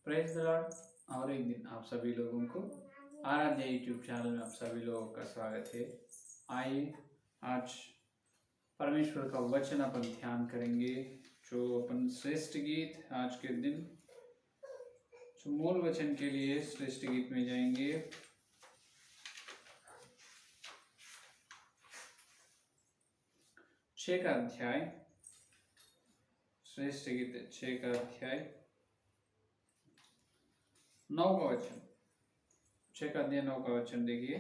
Praise the Lord. और एक दिन आप सभी लोगों को आराध्य यूट्यूब चैनल में आप सभी लोगों का स्वागत है। आइए आज परमेश्वर का वचन अपन ध्यान करेंगे। जो अपन श्रेष्ठ गीत आज के दिन जो मूल वचन के लिए श्रेष्ठ गीत में जाएंगे। छः का अध्याय, श्रेष्ठ गीत 6 का अध्याय 9 का वचन। 6 का अध्याय 9 का वचन देखिए।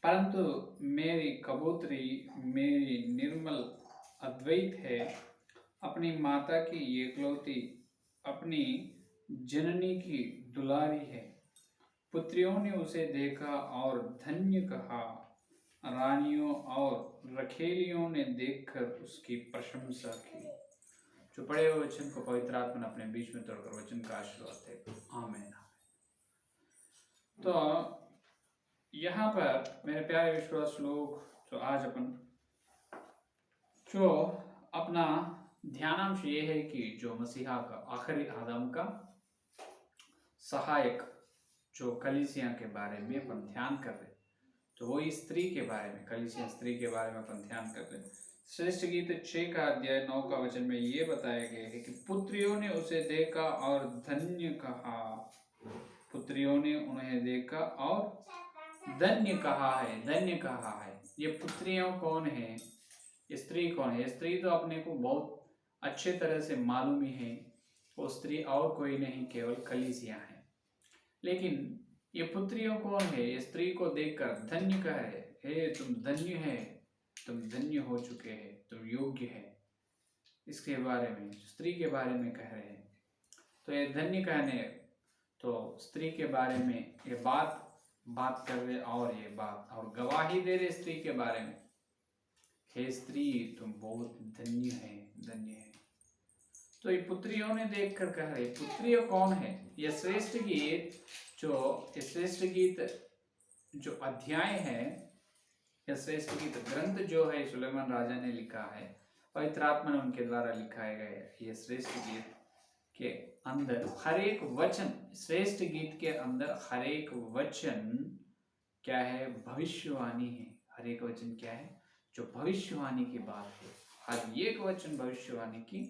परंतु मेरी कबूतरी मेरी निर्मल अद्वैत है, अपनी माता की एकलौती, अपनी जननी की दुलारी है। पुत्रियों ने उसे देखा और धन्य कहा, रानियों और रखेलियों ने देखकर उसकी प्रशंसा की। जो पढ़े हुए वचन को पवित्र आत्मा ने अपने बीच में तोड़कर वचन का आशीर्वाद है। आमीन। तो यहाँ पर मेरे प्यारे विश्वास लोग, जो आज अपन जो अपना ध्यानांश ये है कि जो मसीहा का आखिरी आदम का सहायक जो कलीसिया के बारे में अपन ध्यान कर रहे, तो वही स्त्री के बारे में, कलीसिया स्त्री के बारे में अपन ध्यान कर रहे। श्रेष्ठ गीत 6 का अध्याय 9 का वचन में ये बताया गया है कि पुत्रियों ने उसे देखा और धन्य कहा। पुत्रियों ने उन्हें देखा और धन्य कहा है। धन्य कहा है। ये पुत्रियों कौन है? स्त्री कौन है? स्त्री तो अपने को बहुत अच्छे तरह से मालूम ही है, वो स्त्री और कोई नहीं, केवल कलीसिया है। लेकिन ये पुत्रियों कौन है? ये स्त्री को देखकर धन्य कहे, हे तुम धन्य है, तुम धन्य हो चुके हैं, तुम योग्य है। इसके बारे में, स्त्री के बारे में कह रहे हैं। तो ये धन्य कहने, तो स्त्री के बारे में ये बात कर रहे, और ये बात और गवाही दे रहे स्त्री के बारे में, हे स्त्री तुम बहुत धन्य है, धन्य है। तो ये पुत्रियों ने देखकर कह रहे, पुत्रियों कौन है? ये श्रेष्ठ गीत, जो श्रेष्ठ गीत जो अध्याय है, यह श्रेष्ठ गीत ग्रंथ जो है सुलेमान राजा ने लिखा है, पवित्र आत्मा ने उनके द्वारा लिखाए गए। ये श्रेष्ठ गीत के अंदर हर एक वचन, श्रेष्ठ गीत के अंदर हर एक वचन क्या है? भविष्यवाणी है। हर एक वचन क्या है? जो भविष्यवाणी की बात है। हर एक वचन भविष्यवाणी की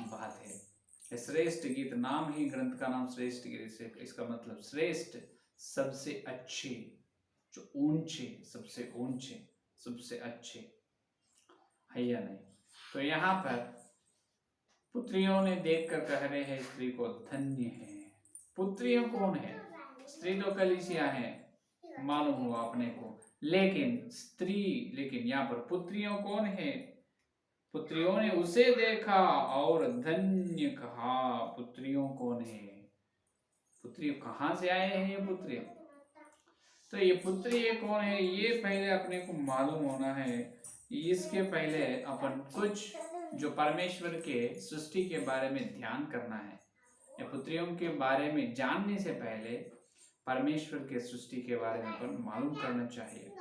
बात है। श्रेष्ठ गीत, नाम ही ग्रंथ का नाम श्रेष्ठ गीत से, इसका मतलब श्रेष्ठ, सबसे अच्छे, जो ऊंचे, सबसे ऊंचे, सबसे अच्छे है या नहीं? तो यहाँ पर पुत्रियों ने देखकर कह रहे हैं स्त्री को धन्य है। पुत्रियों कौन है? स्त्री तो कलीसिया है, मालूम हुआ अपने को, लेकिन स्त्री, लेकिन यहाँ पर पुत्रियों कौन है? पुत्रियों ने उसे देखा और धन्य कहा। पुत्रियों कौन है? पुत्री कहाँ से आए हैं ये पुत्री? तो ये पुत्री ये कौन है, ये पहले अपने को मालूम होना है। इसके पहले अपन कुछ जो परमेश्वर के सृष्टि के बारे में ध्यान करना है। ये पुत्रियों के बारे में जानने से पहले परमेश्वर के सृष्टि के बारे में अपन मालूम करना चाहिए।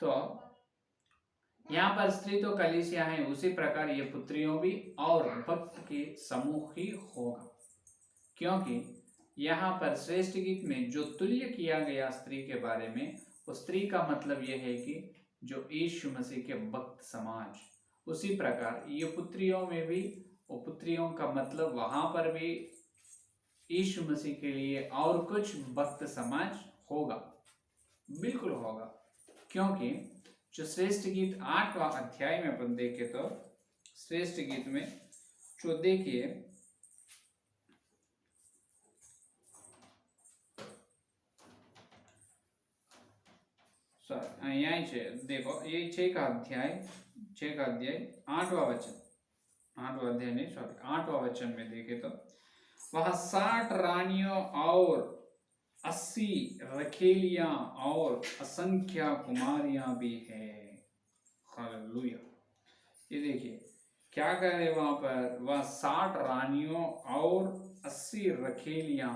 तो यहाँ पर स्त्री तो कलीसिया है, उसी प्रकार ये पुत्रियों भी और भक्त के समूह ही होगा। क्योंकि यहाँ पर श्रेष्ठ गीत में जो तुल्य किया गया स्त्री के बारे में, वो स्त्री का मतलब यह है कि जो यीशु मसीह के भक्त समाज, उसी प्रकार ये पुत्रियों में भी, वो पुत्रियों का मतलब वहां पर भी यीशु मसीह के लिए और कुछ भक्त समाज होगा, बिल्कुल होगा। क्योंकि जो श्रेष्ठ गीत 8वां अध्याय में अपन देखे, तो श्रेष्ठ गीत में जो देखिए, यहाँ देखो, ये 6 का अध्याय 8वां वचन, 8वां अध्याय नहीं, सॉरी 8वां वचन में देखे तो वहां 60 रानियों और 80 रखेलियां और असंख्य कुमारियां भी है। हालेलुया। ये देखिए क्या कह रहे वहां पर, वह 60 रानियों और 80 रखेलियां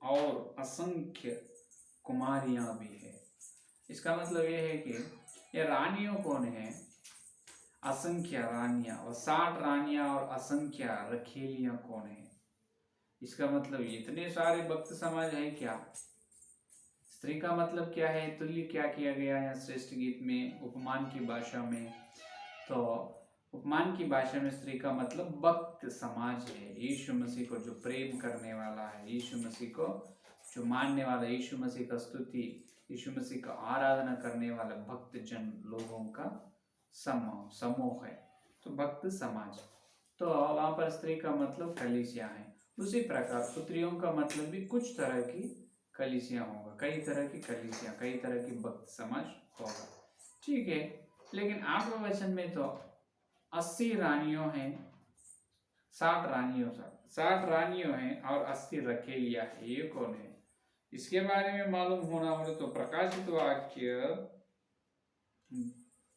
और असंख्य कुमारियां भी है। इसका मतलब यह है कि ये रानियों कौन है? असंख्य रानियां, और 60 रानियां और असंख्य रखेलियां कौन है? इसका मतलब इतने सारे भक्त समाज है क्या? स्त्री का मतलब क्या है, तुल्य क्या किया गया है श्रेष्ठ गीत में उपमान की भाषा में? तो उपमान की भाषा में स्त्री का मतलब भक्त समाज है। यीशु मसीह को जो प्रेम करने वाला है, यीशु मसीह को जो मानने वाला, यीशु मसीह का स्तुति, यीशु मसीह का आराधना करने वाला भक्त जन लोगों का समूह है, तो भक्त समाज। तो वहां पर स्त्री का मतलब कलीसिया है। उसी प्रकार पुत्रियों का मतलब भी कुछ तरह की कलीसिया होगा, कई तरह की कलीसिया, कई तरह की भक्त समाज होगा। ठीक है, लेकिन 8वें वचन में तो 80 रानियों हैं, 60 रानियों हैं और 80 रखेलिया है। ये कौन है? इसके बारे में मालूम होना हो तो प्रकाशित वाक्य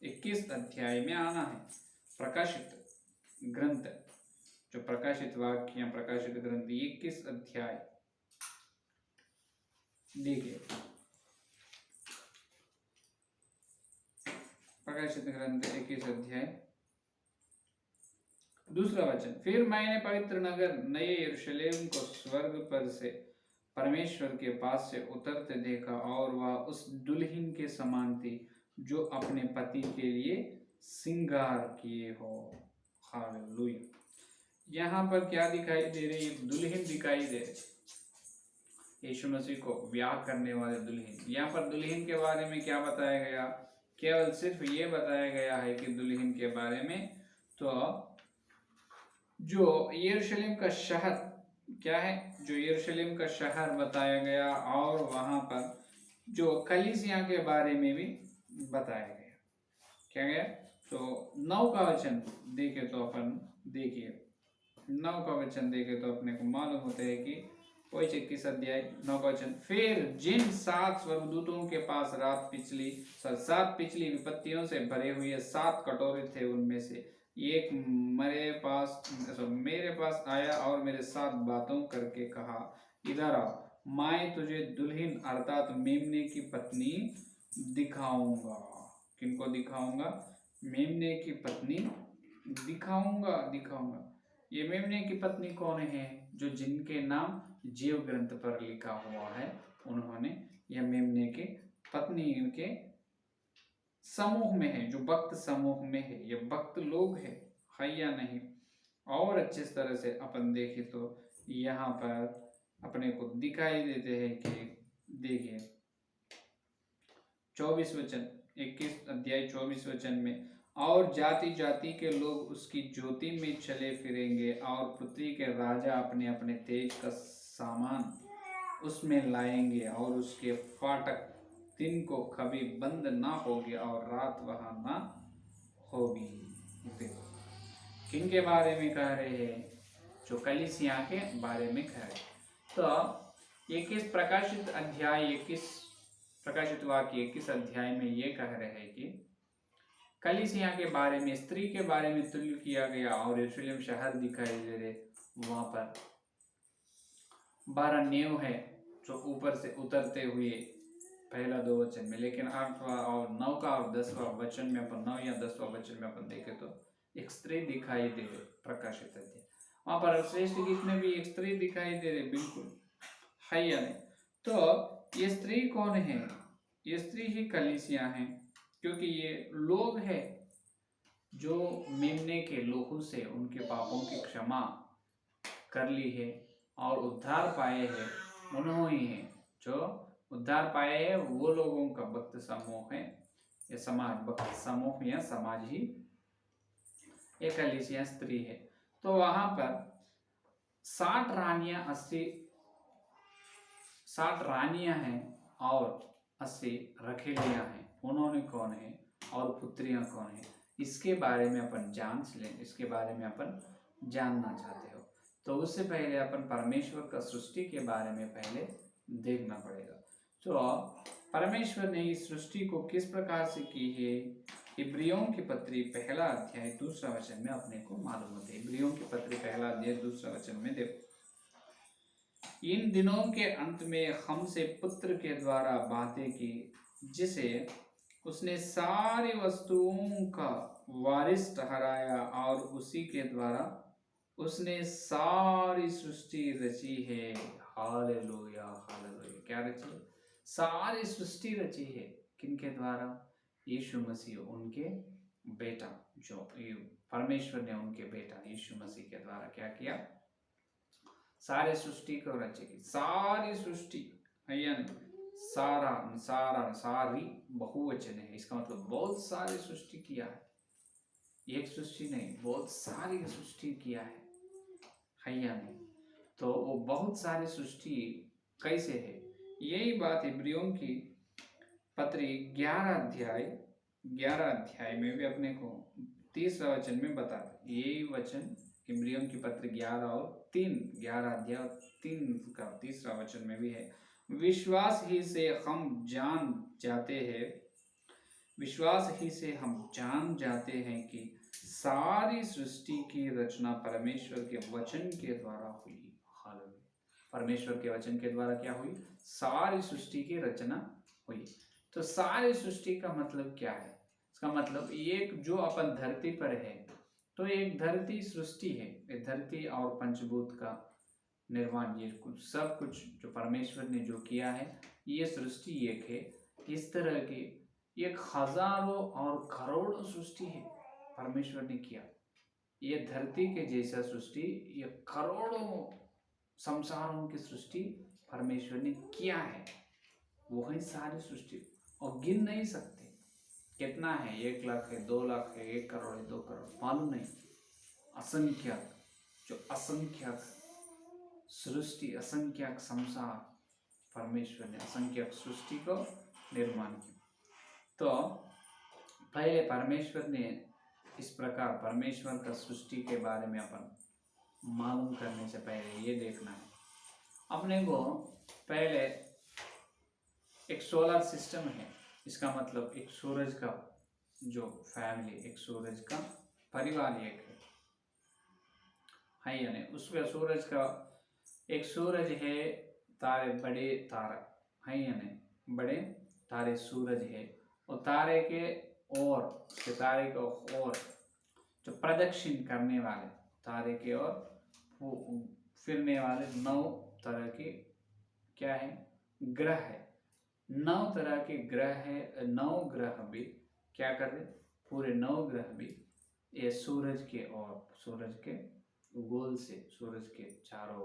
21 अध्याय में आना है। प्रकाशित ग्रंथ, जो प्रकाशित वाक्य या प्रकाशित ग्रंथ 21 अध्याय देखिए, प्रकाशित ग्रंथ 21 अध्याय 2 वचन। फिर मैंने पवित्र नगर नए यरूशलेम को स्वर्ग पर से परमेश्वर के पास से उतरते देखा, और वह उस दुल्हन के समान थी जो अपने पति के लिए श्रृंगार किए हो। हालेलुया। यहाँ पर क्या दिखाई दे रही है? दुल्हन दिखाई दे रही, यीशु मसीह को ब्याह करने वाले दुल्हन। यहाँ पर दुल्हन के बारे में क्या बताया गया? केवल सिर्फ ये बताया गया है कि दुल्हन के बारे में, तो जो यरूशलेम का शहर क्या है, जो यरूशलेम का शहर बताया गया, और वहां पर जो कलीसिया के बारे में भी बताया गया। क्या गया? तो 9 का वचन देखे तो अपन देखिए, 9 का वचन देखे तो अपने को मालूम होता है कि वही 21 अध्याय 9 का वचन। फिर जिन 7 स्वर्गदूतों के पास 7 पिछली विपत्तियों से भरे हुए 7 कटोरे थे, उनमें से एक मेरे पास आया और मेरे साथ बातों करके कहा, इधर आ, मैं तुझे दुल्हन अर्थात मेमने की पत्नी दिखाऊंगा। किनको दिखाऊंगा? मेमने की पत्नी दिखाऊंगा। ये मेमने की पत्नी कौन है? जो जिनके नाम जीव ग्रंथ पर लिखा हुआ है, उन्होंने यह मेमने की पत्नी के समूह में है, जो भक्त समूह में है। ये भक्त लोग है या नहीं? और अच्छे तरह से अपन देखें तो यहाँ पर अपने को दिखाई देते हैं कि देखिए 24 वचन, 21 अध्याय 24 वचन में, और जाति जाति के लोग उसकी ज्योति में चले फिरेंगे, और पृथ्वी के राजा अपने अपने तेज का सामान उसमें लाएंगे, और उसके फाटक दिन को कभी बंद ना होगी और रात वहां ना होगी। देखो किन के बारे में कह रहे हैं? जो कलीसिया के बारे में कह रहे। तो 21 प्रकाशित वाक्य 21 अध्याय में ये कह रहे हैं कि कलीसिया के बारे में, स्त्री के बारे में तुल्य किया गया, और यरूशलेम शहर दिखाई दे रहे। वहां पर 12 नेव है जो ऊपर से उतरते हुए, पहला 2 वचन में। लेकिन 8वां और 9 का और 10वां वचन में अपन, 9 या 10वां वचन में अपन देखे तो एक स्त्री दिखाई दे रही। प्रकाशित अध्याय वहां पर श्रेष्ठ गीत में भी एक स्त्री दिखाई दे रही, बिल्कुल है या नहीं? तो ये स्त्री कौन है? ये स्त्री ही कलीसिया है, क्योंकि ये लोग हैं जो मेमने के लोहू से उनके पापों की क्षमा कर ली है और उद्धार पाए हैं। उन्होंने ही है जो उद्धार पाए हैं, वो लोगों का भक्त समूह है, ये समाज, भक्त समूह या समाज ही एक कलीसिया स्त्री है। तो वहां पर 60 रानियां हैं और 80 रखेलियां हैं। उन्होंने कौन है और पुत्रियां कौन है? इसके बारे में अपन जान लें, इसके बारे में अपन जानना चाहते हो तो उससे पहले अपन परमेश्वर का सृष्टि के बारे में पहले देखना पड़ेगा। तो परमेश्वर ने इस सृष्टि को किस प्रकार से की है, इब्रियों की पत्री 1 अध्याय 2 वचन में अपने को मालूम होता है। इब्रियों की पत्री 1 अध्याय 2 वचन में देखो, इन दिनों के अंत में हमसे पुत्र के द्वारा बातें की, जिसे उसने सारी वस्तुओं का वारिस ठहराया और उसी के द्वारा उसने सारी सृष्टि रची है। Hallelujah hallelujah. क्या रची है? सारी सृष्टि रची है। किनके द्वारा? यीशु मसीह, उनके बेटा, जो परमेश्वर ने उनके बेटा यीशु मसीह के द्वारा क्या किया? सारे सृष्टि को रचेगी। सारी सृष्टि है या नहीं? सारा सारा सारी बहुवचन है, इसका मतलब बहुत सारी सृष्टि किया है। एक सृष्टि नहीं, बहुत सारी सृष्टि किया है या नहीं? तो वो बहुत सारी सृष्टि कैसे है? यही बात इब्रियों की पत्री 11 अध्याय में भी अपने को 30वां वचन में बता दे। यही वचन इब्रियों की पत्र 11 अध्याय और 3 का 3रा वचन में भी है। विश्वास ही से हम जान जाते हैं कि सारी सृष्टि की रचना परमेश्वर के वचन के द्वारा हुई। हालेलुया। परमेश्वर के वचन के द्वारा क्या हुई? सारी सृष्टि की रचना हुई। तो सारी सृष्टि का मतलब क्या है? इसका मतलब एक जो अपन धरती पर है, तो एक धरती सृष्टि है। ये धरती और पंचभूत का निर्माण, ये सब कुछ जो परमेश्वर ने जो किया है, ये सृष्टि एक है। इस तरह की एक हजारों और करोड़ों सृष्टि है परमेश्वर ने किया। ये धरती के जैसा सृष्टि, ये करोड़ों संसारों की सृष्टि परमेश्वर ने किया है। वो है सारी सृष्टि, और गिन नहीं सकते कितना है। 1 लाख है, 2 लाख है, 1 करोड़ है, 2 करोड़, मालूम नहीं। असंख्यक, जो असंख्यक सृष्टि, असंख्यक संसार, परमेश्वर ने असंख्यक सृष्टि को निर्माण किया। तो पहले परमेश्वर ने इस प्रकार परमेश्वर का सृष्टि के बारे में अपन मालूम करने से पहले ये देखना है अपने को। पहले एक सोलर सिस्टम है, इसका मतलब एक सूरज का जो फैमिली, एक सूरज का परिवार एक है या नहीं? उसमें सूरज का एक सूरज है, तारे, बड़े तारा है या नहीं? बड़े तारे सूरज है, और तारे के और सितारे को और जो प्रदक्षिण करने वाले तारे के और फिरने वाले 9 तरह के क्या है? ग्रह है। 9 तरह के ग्रह है। 9 ग्रह भी क्या कर रहे? पूरे 9 ग्रह भी ये सूरज के और सूरज के गोल से, सूरज के चारों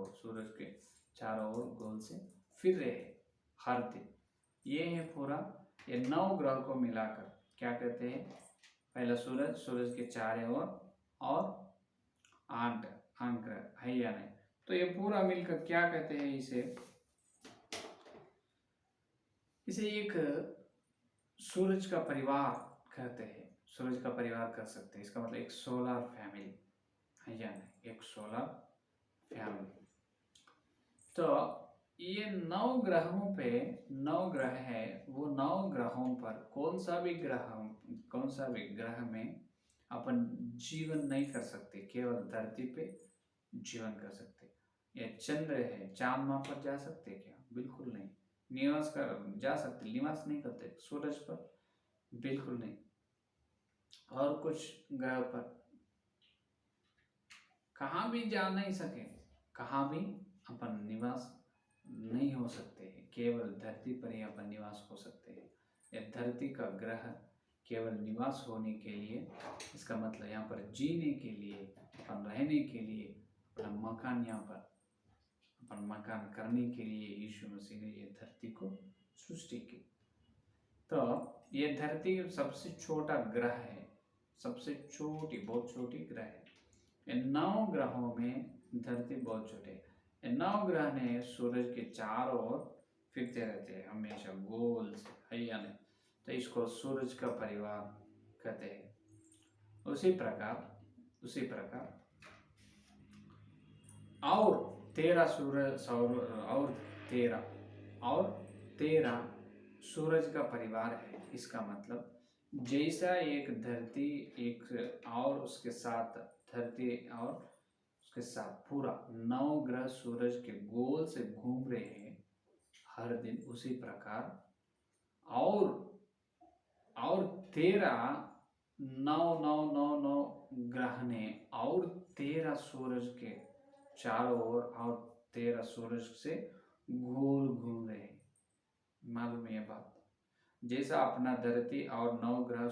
ओर गोल से फिर रहे हैं हर दिन। ये है पूरा, ये 9 ग्रह को मिलाकर क्या कहते हैं? पहला सूरज के चारों ओर और 8 ग्रह है या नहीं? तो ये पूरा मिलकर क्या कहते हैं? इसे एक सूरज का परिवार कहते हैं। सूरज का परिवार कर सकते हैं, इसका मतलब एक सोलर फैमिली है या नहीं? एक सोलर फैमिली। तो ये 9 ग्रहों पे 9 ग्रह है, वो 9 ग्रहों पर कौन सा भी ग्रह में अपन जीवन नहीं कर सकते, केवल धरती पे जीवन कर सकते। ये चंद्र है, चांद वहां पर जा सकते क्या? बिल्कुल नहीं। निवास कर जा सकते, निवास नहीं करते सूरज पर, बिल्कुल नहीं। और कुछ ग्रह पर कहाँ भी जा नहीं सके, कहाँ भी अपन निवास नहीं हो सकते हैं, केवल धरती पर ही अपन निवास हो सकते हैं। यह धरती का ग्रह केवल निवास होने के लिए, इसका मतलब यहाँ पर जीने के लिए, अपन रहने के लिए, अपना मकान यहाँ पर अपन मकान करने के लिए यीशु मसीह ने ये धरती को सृष्टि की। तो ये धरती सबसे छोटा ग्रह है, सबसे छोटी, बहुत छोटी ग्रह है। इन 9 ग्रहों में धरती बहुत छोटे। इन 9 ग्रह ने सूरज के चारों ओर फिरते रहते हैं हमेशा गोल से, है या नहीं? तो इसको सूरज का परिवार कहते हैं। उसी प्रकार और 13 सूरज का परिवार है। इसका मतलब जैसा एक धरती, एक और उसके साथ धरती और उसके साथ पूरा 9 ग्रह सूरज के गोल से घूम रहे हैं हर दिन, उसी प्रकार और 13 नौ नौ नौ नौ ग्रह ने और 13 सूरज के चारों ओर और 13 सूरज से गोल घूम रहे हैं। मालूम है ये बात? जैसा अपना धरती और 9 ग्रह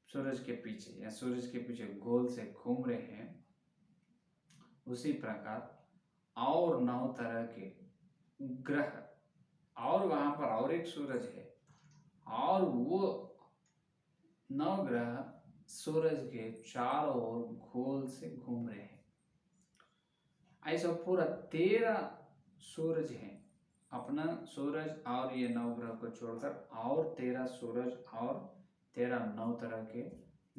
सूरज के पीछे या सूरज के पीछे गोल से घूम रहे हैं, उसी प्रकार और 9 तरह के ग्रह, और वहां पर और एक सूरज है, और वो 9 ग्रह सूरज के चारों ओर गोल से घूम रहे हैं। ऐसा पूरा 13 सूरज हैं। अपना सूरज और ये 9 ग्रह को छोड़कर और 13 सूरज और 13 9 तरह के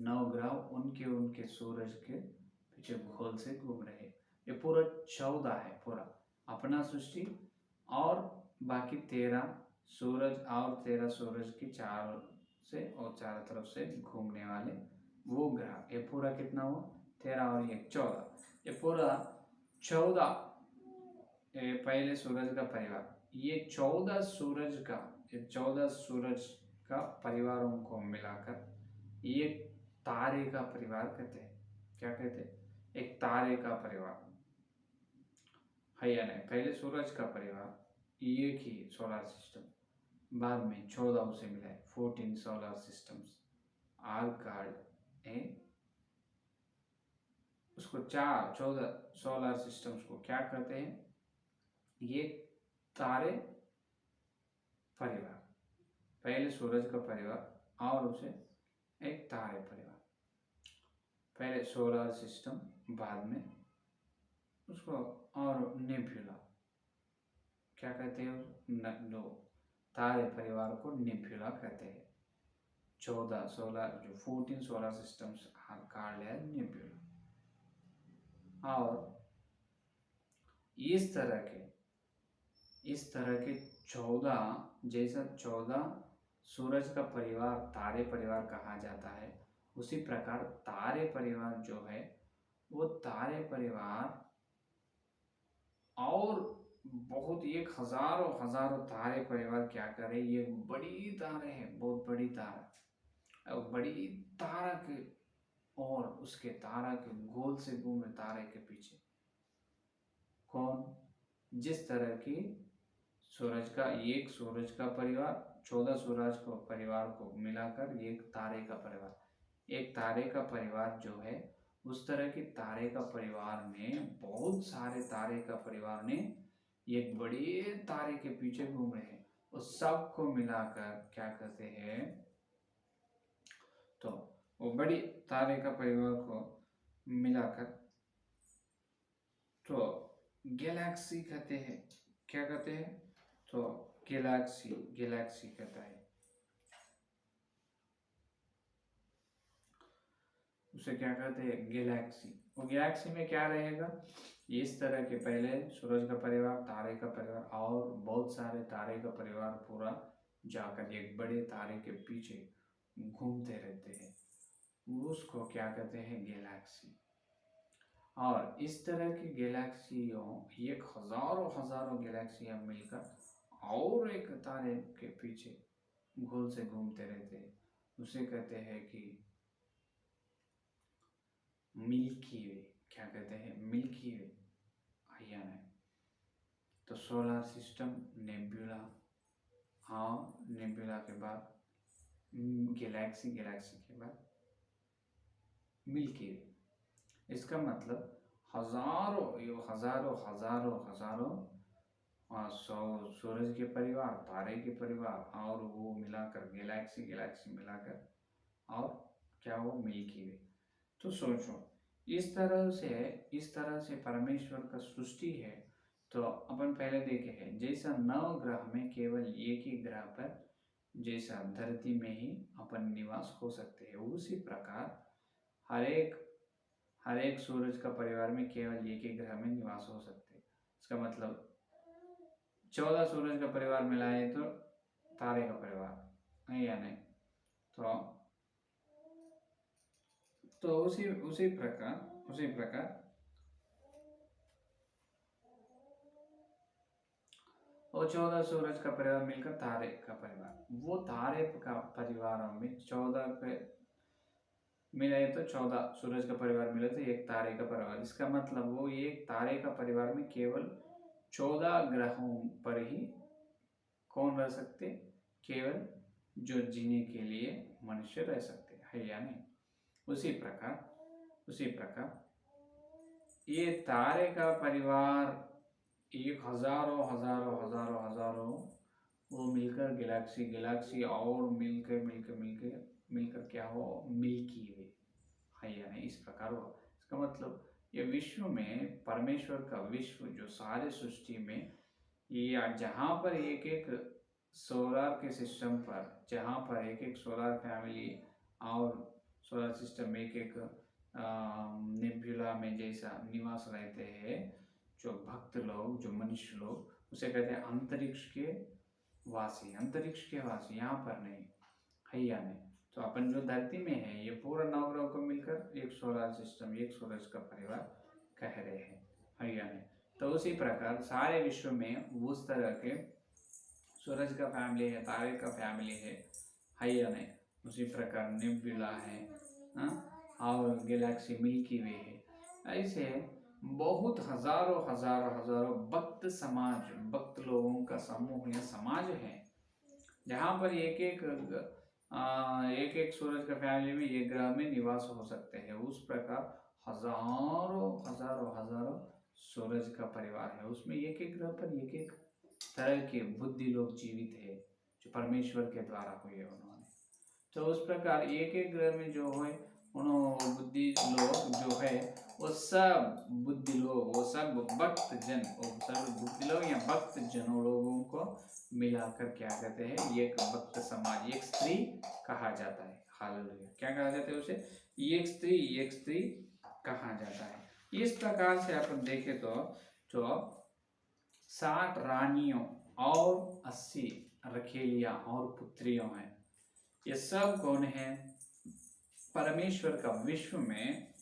9 ग्रह उनके उनके सूरज के पीछे गोल से घूम रहे हैं। ये पूरा 14 है पूरा अपना सृष्टि, और बाकी 13 सूरज और 13 सूरज की चारों से और चारों तरफ से घूमने वाले वो ग्रह। ये पूरा कितना हुआ? 13 और 1 14। ये पूरा 14 पहले सूरज का परिवार। ये 14 सूरज का, ये 14 सूरज का परिवारों को मिलाकर ये तारे का परिवार कहते हैं। क्या कहते हैं? एक तारे का परिवार है या नहीं? पहले सूरज का परिवार एक ही सोलर सिस्टम, बाद में 14 उसे मिला है, 14 सोलर सिस्टम्स आर कार्ड है। उसको 14 सोलर सिस्टम्स को क्या कहते हैं? ये तारे परिवार, पहले सूरज का परिवार और उसे एक तारे परिवार। पहले सोलर सिस्टम, बाद में उसको और नेब्यूला क्या कहते हैं? जो तारे परिवार को नेब्यूला कहते हैं। 14 सोलर जो 14 सोलर सिस्टम्स कॉल्ड है नेब्यूला। और इस तरह के 14, जैसा 14 सूरज का परिवार तारे परिवार कहा जाता है, उसी प्रकार तारे परिवार जो है वो तारे परिवार और बहुत एक हजारों हजारों तारे परिवार क्या करे, ये बड़ी तारे हैं, बहुत बड़ी तारा, और बड़ी तारा के और उसके तारा के गोल से घूमे तारे के पीछे कौन? जिस तरह की सूरज का परिवार 14 सूरज को परिवार को मिलाकर एक तारे का परिवार, एक तारे का परिवार जो है, उस तरह की तारे का परिवार ने बहुत सारे तारे का परिवार ने एक बड़े तारे के पीछे घूम रहे हैं। उस सब को मिलाकर क्या कहते हैं? तो वो बड़ी तारे का परिवार को मिलाकर तो गैलेक्सी कहते हैं। क्या कहते हैं? तो गैलेक्सी कहता है उसे। क्या कहते हैं? गैलेक्सी। वो गैलेक्सी में क्या रहेगा? इस तरह के पहले सूरज का परिवार, तारे का परिवार और बहुत सारे तारे का परिवार पूरा जाकर एक बड़े तारे के पीछे घूमते रहते हैं, उसको क्या कहते हैं? गैलेक्सी। और इस तरह की गैलेक्सियों, एक हजारों गैलेक्सियां मिलकर और एक तारे के पीछे गोल से घूमते रहते हैं, उसे कहते हैं कि मिल्की वे। क्या कहते हैं? मिल्की वे। आया नहीं? तो सोलर सिस्टम, नेब्यूला, हाँ नेब्यूला के बाद गैलेक्सी, गैलेक्सी के बाद मिल्की वे। इसका मतलब हजारों सूरज के परिवार, तारे के परिवार और वो मिलाकर गैलेक्सी मिलाकर और क्या वो मिल्की वे। तो सोचो इस तरह से परमेश्वर का सृष्टि है। तो अपन पहले देखे हैं जैसा 9 ग्रह में केवल एक ही ग्रह पर जैसा धरती में ही अपन निवास हो सकते हैं, उसी प्रकार हर एक सूरज का परिवार में केवल एक ही ग्रह में निवास हो सकते हैं। इसका मतलब 14 सूरज का परिवार मिलाए तो तारे का परिवार है या नहीं? तो उसी प्रकार और 14 सूरज का परिवार मिलकर तारे का परिवार। वो तारे का परिवारों में 14 पे मिले तो 14 सूरज का परिवार मिले तो एक तारे का परिवार। इसका मतलब वो एक तारे का परिवार में केवल 14 ग्रहों पर ही कौन रह सकते, केवल जो जीने के लिए मनुष्य रह सकते है या नहीं। उसी प्रकार ये तारे का परिवार एक हजारों वो मिलकर गैलेक्सी और मिलकर क्या हो, मिल्की वे है या नहीं। इस प्रकार हुआ। इसका मतलब ये विश्व में परमेश्वर का विश्व जो सारे सृष्टि में ये जहाँ पर एक एक सोलर के सिस्टम पर, जहाँ पर एक एक सोलर फैमिली और सोलर सिस्टम एक एक नेब्युला में जैसा निवास रहते हैं, जो भक्त लोग, जो मनुष्य लोग, उसे कहते हैं अंतरिक्ष के वासी। यहाँ पर नहीं है या नहीं। तो अपन जो धरती में है ये पूरा नवग्रह को मिलकर एक सोलर सिस्टम, एक सूरज का परिवार कह रहे हैं, है या नहीं। तो उसी प्रकार सारे विश्व में उस तरह के सूरज का फैमिली है, तारे का फैमिली है या नहीं। उसी प्रकार नेब्युला है और गैलेक्सी मिल्की वे है। ऐसे बहुत हजारों भक्त समाज, भक्त लोगों का समूह या समाज है, जहाँ पर एक एक सूरज का फैमिली में एक ग्रह में निवास हो सकते हैं। उस प्रकार हजारों सूरज का परिवार है। उसमें एक एक ग्रह पर एक एक तरह के बुद्धि लोग जीवित है, जो परमेश्वर के द्वारा हुए उन्होंने। तो उस प्रकार एक एक ग्रह में जो है उन्होंने बुद्धि लोग जो है वो सब बुद्धि लोग, वो सब भक्त जन, वो सब बुद्धि लोग या भक्त जनों लोगों को मिलाकर क्या कहते हैं, एक भक्त समाज, एक स्त्री कहा जाता है। हालेलुया। क्या कहा जाता है उसे? एक स्त्री कहा जाता है। इस प्रकार से अपन देखें तो जो 60 रानियों और 80 रखेलियां और पुत्रियों हैं, ये सब कौन है? परमेश्वर का विश्व में,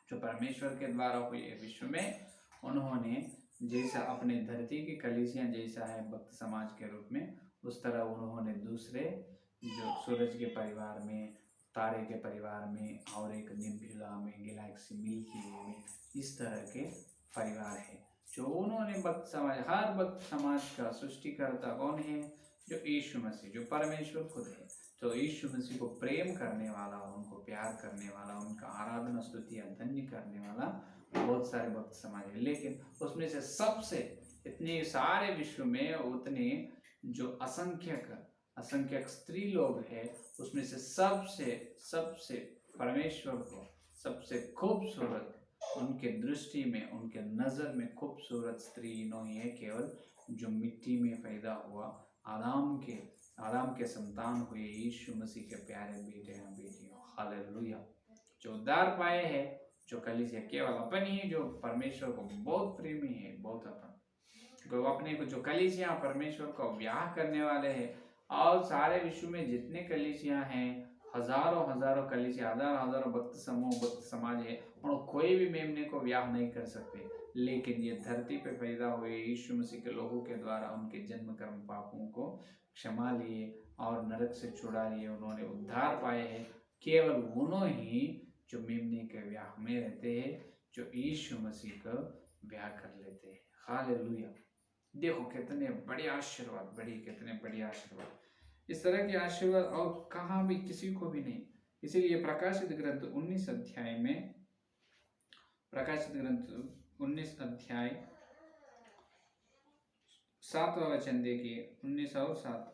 जो परमेश्वर के द्वारा हुए विश्व में उन्होंने जैसा अपने धरती की कलीसियां जैसा है भक्त समाज के रूप में, उस तरह उन्होंने दूसरे जो सूरज के परिवार में, तारे के परिवार में और एक नेब्युला में, गैलेक्सी मिल्की वे में, इस तरह के परिवार है जो उन्होंने भक्त समाज, हर भक्त समाज का सृष्टिकर्ता कौन है? जो यीशु मसीह, जो परमेश्वर खुद है। तो यीशु मसीह को प्रेम करने वाला, उनको प्यार करने वाला, उनका आराधना स्तुति धन्य करने वाला बहुत सारे भक्त समाज है। लेकिन उसमें से सबसे, इतने सारे विश्व में उतने जो असंख्यक स्त्री लोग हैं, उसमें से सबसे परमेश्वर को सबसे खूबसूरत, उनके दृष्टि में, उनके नजर में खूबसूरत स्त्री इन्होंने है, केवल जो मिट्टी में पैदा हुआ आदम के संतान हुए यीशु मसीह के प्यारे बेटे हैं, बेटियों। हालेलुया। जो उद्धार पाए हैं, जो कलीसिया केवल अपन ही जो परमेश्वर को बहुत प्रेमी है, बहुत अपन वो अपने को, जो कलीसिया परमेश्वर को ब्याह करने वाले हैं, और सारे विश्व में जितने कलीसिया हैं, हजारों कलीसिया, हजारों भक्त समूह, भक्त समाज है, और कोई भी मेमने को ब्याह नहीं कर सकते। लेकिन ये धरती पे पैदा हुए यीशु मसीह के लोगों के द्वारा उनके जन्म कर्म पापों को क्षमा लिए और नरक से छुड़ा लिए, उन्होंने उद्धार पाए हैं। केवल उन्होंने ही जो मेमने के ब्याह में रहते हैं, जो यीशु मसीह का ब्याह कर लेते हैं। हालेलुया। देखो कितने बड़े आशीर्वाद, कितने बड़े आशीर्वाद। इस तरह के आशीर्वाद और कहाँ भी किसी को भी नहीं। इसीलिए प्रकाशित ग्रंथ 19 अध्याय में, प्रकाशित ग्रंथ 19 अध्याय 7वां वचन देखिए, 19 और 7।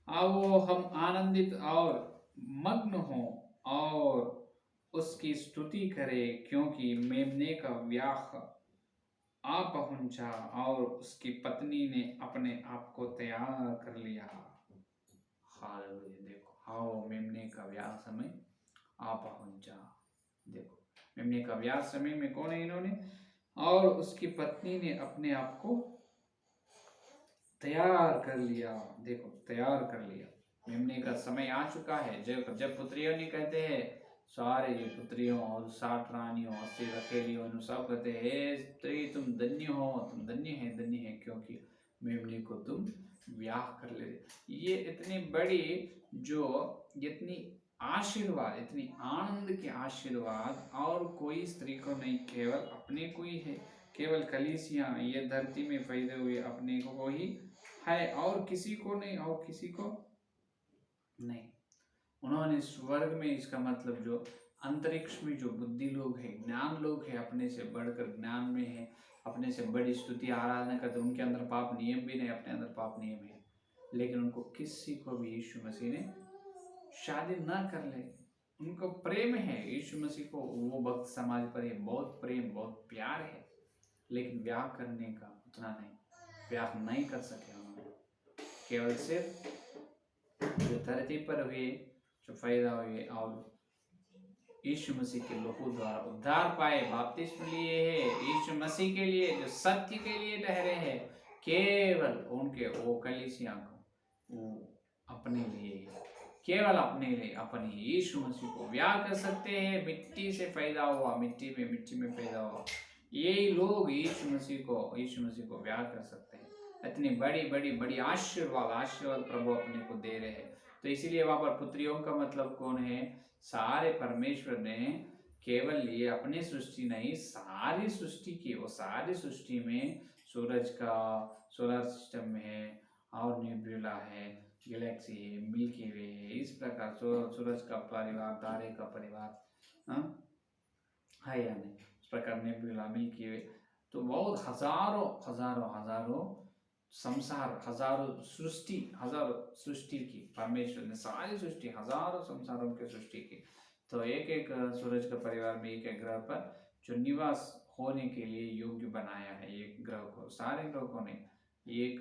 आओ हम आनंदित और मग्न हो और उसकी स्तुति करें, क्योंकि मेमने का ब्याह आ पहुंचा और उसकी पत्नी ने अपने आप को तैयार कर लिया। हालेलुया। देखो, आओ मेमने का ब्याह समय आ पहुंचा। देखो, मेमने का ब्याह समय में कौन है? इन्होंने, और उसकी पत्नी ने अपने आप को तैयार कर लिया। देखो, तैयार कर लिया। मेमने का समय आ चुका है। जब पुत्रियों ने कहते हैं सारे ये पुत्रियों और 60 रानियों 80 रखेलियों इन सब कहते हे स्त्री तुम धन्य हो, तुम धन्य है क्योंकि मेमने को तुम ब्याह कर ले। ये इतनी बड़ी जो इतनी आशीर्वाद, इतनी आनंद के आशीर्वाद और कोई स्त्री को नहीं, केवल अपने को ही है। केवल कलीसिया ये धरती में फैले हुए अपने को ही है और किसी को नहीं, और किसी को नहीं। उन्होंने स्वर्ग में, इसका मतलब जो अंतरिक्ष में जो बुद्धि लोग हैं, ज्ञान लोग हैं, अपने से बढ़कर ज्ञान में है, अपने से बड़ी स्तुति आराधना करते, उनके अंदर पाप नियम भी नहीं, अपने अंदर पाप नियम है, लेकिन उनको किसी को भी यीशु मसीह ने शादी ना कर ले। उनको प्रेम है यीशु मसीह को, वो भक्त समाज पर है, बहुत प्रेम बहुत प्यार है, लेकिन ब्याह करने का उतना नहीं, ब्याह नहीं कर सके उन्होंने। केवल सिर्फ जो धरती पर हुए, जो पैदा हुए और यीशु मसीह के लोगों द्वारा उद्धार पाए, बपतिस्म लिए है, यीशु मसीह के लिए जो सत्य के लिए ठहरे हैं, केवल उनके वो कलीसिया को वो अपने लिए, केवल अपने लिए अपने यीशु मसीह को ब्याह कर सकते हैं। मिट्टी से पैदा हुआ, मिट्टी में पैदा हुआ यही लोग यीशु मसीह को ब्याह कर सकते हैं। इतनी बड़ी बड़ी बड़ी आशीर्वाद प्रभु अपने को दे रहे हैं। तो इसीलिए वहां पर पुत्रियों का मतलब कौन है? सारे परमेश्वर ने केवल ये अपनी सृष्टि नहीं, सारी सृष्टि की, वो सारी सृष्टि में सूरज का सोलर सिस्टम में है और नेबुला है, गैलेक्सी है, मिल्की वे है, इस प्रकार सूरज का परिवार, तारे का परिवार है या नहीं, इस प्रकार नेबुला, मिल्की वे, तो बहुत हजारों हजारों हजारों संसार, हजारों सृष्टि की परमेश्वर ने सारी सृष्टि, हजारों संसारों की सृष्टि की। तो एक एक सूरज का परिवार में एक एक ग्रह पर जो निवास होने के लिए योग्य बनाया है, एक ग्रह को, सारे ग्रहों ने, एक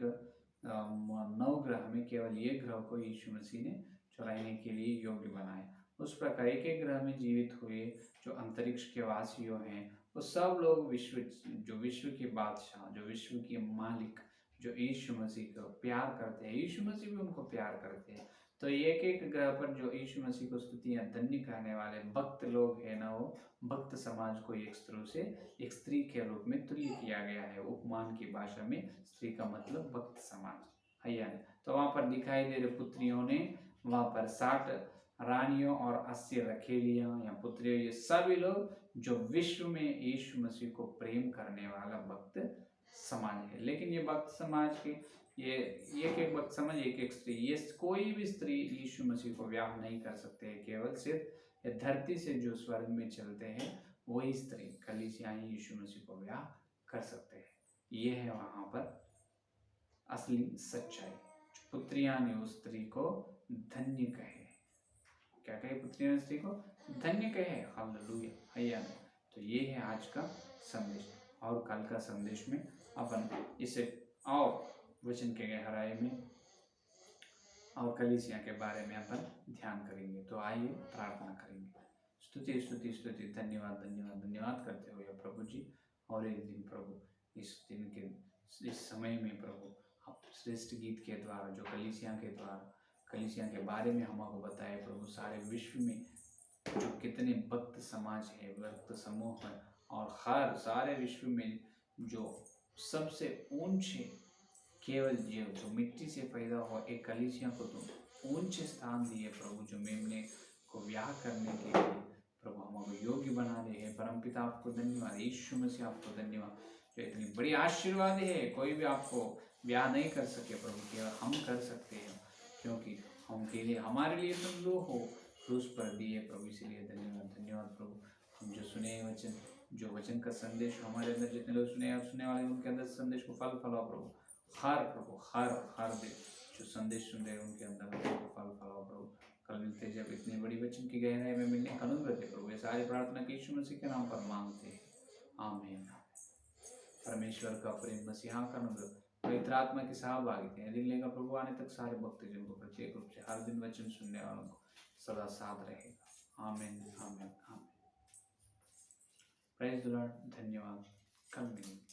9 ग्रह में केवल एक ग्रह को यीशु मसीह ने जो रहने के लिए योग्य बनाया। उस प्रकार एक एक ग्रह में जीवित हुए जो अंतरिक्ष के वासियों हैं, वो सब लोग विश्व के बादशाह, जो विश्व के मालिक, जो यीशु मसीह को प्यार करते हैं, यीशु मसीह भी उनको प्यार करते हैं। तो एक एक ग्रह पर जो यीशु मसीह को स्तुतियां धन्य कहने वाले भक्त लोग हैं ना, वो भक्त समाज को एक स्त्री के रूप में तुल्य किया गया है। उपमान की भाषा में स्त्री का मतलब भक्त समाज है या नहीं। तो वहां पर दिखाई दे रहे पुत्रियों ने, वहां पर 60 रानियों और 80 रखेलियां या पुत्रियों, ये सभी लोग जो विश्व में यीशु मसीह को प्रेम करने वाला भक्त समाज है। लेकिन ये भक्त समाज के ये एक भक्त समाज, एक स्त्री, ये कोई भी स्त्री यीशु मसीह को ब्याह नहीं कर सकते हैं। केवल सिर्फ ये धरती से जो स्वर्ग में चलते हैं वही स्त्री, कलीसिया ही यीशु मसीह को ब्याह कर सकते हैं। ये है वहां पर असली सच्चाई। पुत्रियां ने उस स्त्री को धन्य कहे। क्या कहे? पुत्रियां ने स्त्री को धन्य कहे। हालेलुया, हैया। तो ये है आज का संदेश, और कल का संदेश में अपन इसे और वचन के गहराई में और कलीसिया के बारे में अपन ध्यान करेंगे। तो आइए प्रार्थना करेंगे। स्तुति स्तुति स्तुति, धन्यवाद धन्यवाद धन्यवाद करते हुए प्रभु जी, और एक दिन प्रभु इस दिन के इस समय में प्रभु आप श्रेष्ठ गीत के द्वारा जो कलीसिया के बारे में हमको बताए प्रभु, सारे विश्व में जो कितने भक्त समाज है, भक्त समूह है, और हर सारे विश्व में जो सबसे ऊंचे, केवल जो मिट्टी से पैदा हुआ एक कलीसिया को तुम ऊंचे स्थान दिए प्रभु, जो मेमने को ब्याह करने के लिए प्रभु हमको योग्य बना रहे हैं। परमपिता आपको धन्यवाद, यीशु मसीह आपको धन्यवाद, जो इतनी बड़ी आशीर्वाद है। कोई भी आपको ब्याह नहीं कर सके प्रभु, केवल हम कर सकते हैं, क्योंकि हम के लिए, हमारे लिए तुम जो हो क्रूस पर दिए प्रभु, इसीलिए धन्यवाद धन्यवाद प्रभु। हम जो सुने वचन, जो वचन का संदेश हमारे अंदर जितने लोग सुने वाले उनके अंदर संदेश को फल फलाओ प्रभु, हर दिन जो संदेश सुन रहे हैं उनके अंदर फल फलाओ प्रभु। कल मिलते जब इतनी बड़ी वचन की गहराई में मिलने का अनुग्रह दे प्रभु। ये सारी प्रार्थना की यीशु मसीह के नाम पर मांगते हैं, आमीन। परमेश्वर का प्रेम, मसीहा का अनुग्रह, पवित्र आत्मा की सहभागिता यदि लेगा प्रभु आने तक सारे भक्तजन को प्रत्येक रूप से हर दिन वचन सुनने वालों को सदा साथ रहेगा। आमीन आमीन आमीन। Praise the Lord. धन्यवाद। कल मिलेंगे।